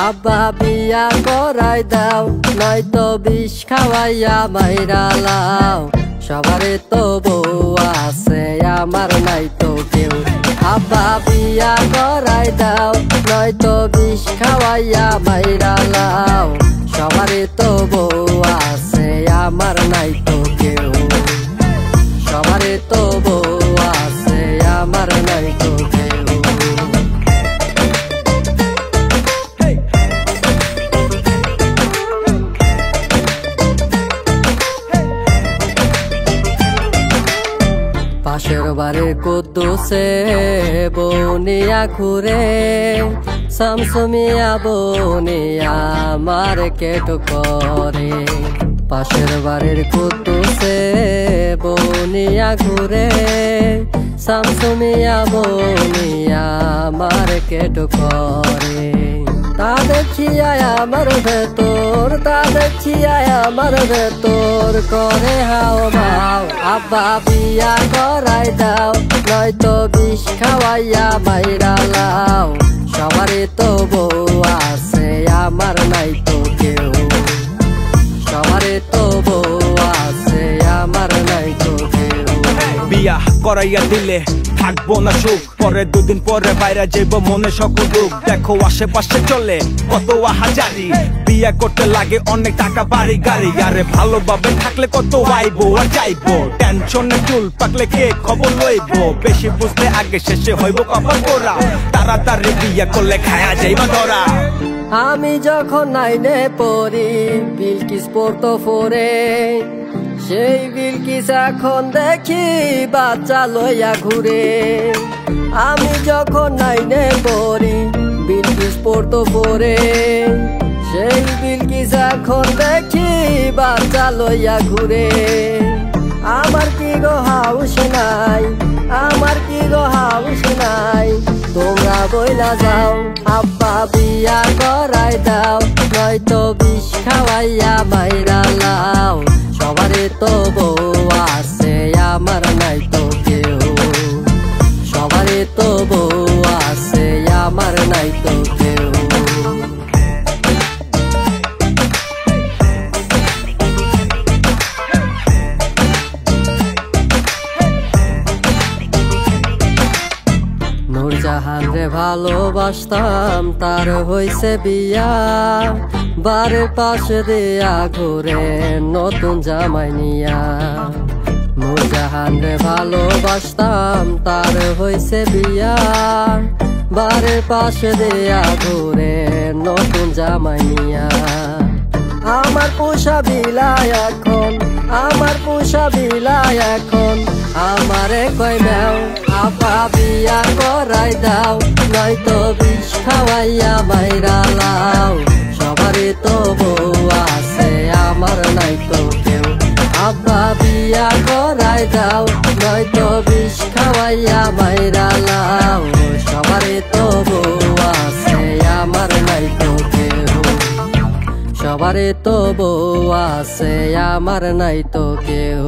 আব্বা বিয়া করাই দাও, নয়তো বিষ খাওয়াইয়া মাইরা লাও। সবারে তো বউ আছে, আমার নাই তো কেউ। আব্বা বিয়া করাই দাও, নয়তো বিষ খাওয়াইয়া মাইরা লাও। সবারে তো বউ আছে, আমার নাই তো কেউ। সবারে তো বউ আছে, আমার নাই তো কেউ। পাশের বাড়ির কুদ্দুসে বনিয়া ঘুরে, শামসুমিয়া বনিয়া মার্কেট করে। পাশের বাড়ির কুদ্দুসে বনিয়া ঘুরে, শামসুমিয়া বনিয়া মার্কেট করে। তা দেখিয়া আমার ভেতর, তা দেখিয়া আমার ভেতর করে হাও মাও। আব্বা বিয়া করাই দাও, নয়তো বিষ খাওয়াইয়া মাইরা লাও। সবারে তো বউ আছে, আমার নাই তো কেউ। সবারে তো বউ আছে, আমার নাই তো কেউ। বিয়া করাইয়া দিলে থাকবো না সুখ, পরে দুদিন পরে বাইরে যাইব মনে সকল দুঃখ। দেখো আশেপাশে চলে কত হাজারি, বিয়া করতে লাগে অনেক টাকা বাড়ি গাড়ি। আরে ভালোভাবে থাকলে কত আইবো আর যাইবো, টেনশনে চুল পাকলে কে খবর লইব। বেশি বুঝতে আগে শেষে হইব কপাল পোড়া, তাড়াতাড়ি বিয়া করলে খায়া যাইবা ধরা। আমি যখন নাইনে পড়ি, বিলকিস পড়তো ফোরে। সেই বিলকিস এখন দেখি বাচ্চা লইয়া ঘুরে। আমি যখন নাইনে পড়ি, বিলকিস পড়তো পড়ে। সেই বিলকিস এখন দেখি বাচ্চা লইয়া ঘুরে। আমার কি গো হাউস নাই, আমার কি গো হাউস নাই। তোমরা বইলা যাও, আব্বা বিয়া করাই দাও, নয়তো বিষ খাওয়াইয়া মাইরা লাও। সবারে তো বউ আছে, আমার নাই তো কেউ। সবারে তো বউ আছে, আমার নাই তো কেউ। নূরজাহান রে ভালোবাসতাম, তার হইছে বিয়া। বাড়ির পাশে দিয়া ঘুরে নতুন জামাই নিয়া। নূরজাহান রে ভালোবাসতাম, তার হইছে বিয়া। বাড়ির পাশে দিয়া ঘুরে নতুন জামাই নিয়া। আমার পোষা বিলায় এখন, আমার পোষা বিলায় এখন। আমারে কই নাও, আব্বা বিয়া করাই দাও, নয়তো বিষ খাওয়াইয়া মাইরা লাও। সবারে তো বউ আছে, আমার নাই তো কেউ। আব্বা বিয়া করাই দাও, নয়তো বিষ খাওয়াইয়া মাইরা লাও। সবারে তো বউ আছে, আমার নাই তো কেউ। সবারে তো বউ আছে, আমার নাই তো কেউ।